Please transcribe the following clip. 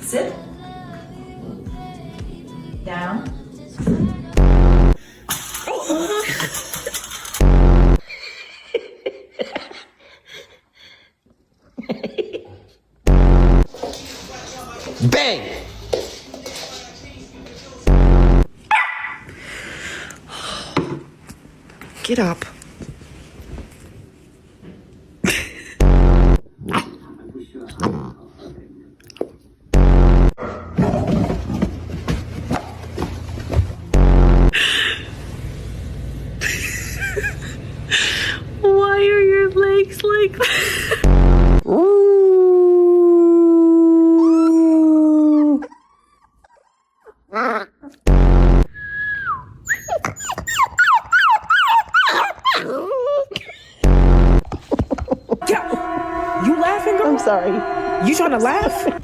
Sit. Down. Bang! Get up. Why are your legs like that? Ooh. You laughing, girl? I'm sorry. You trying to laugh?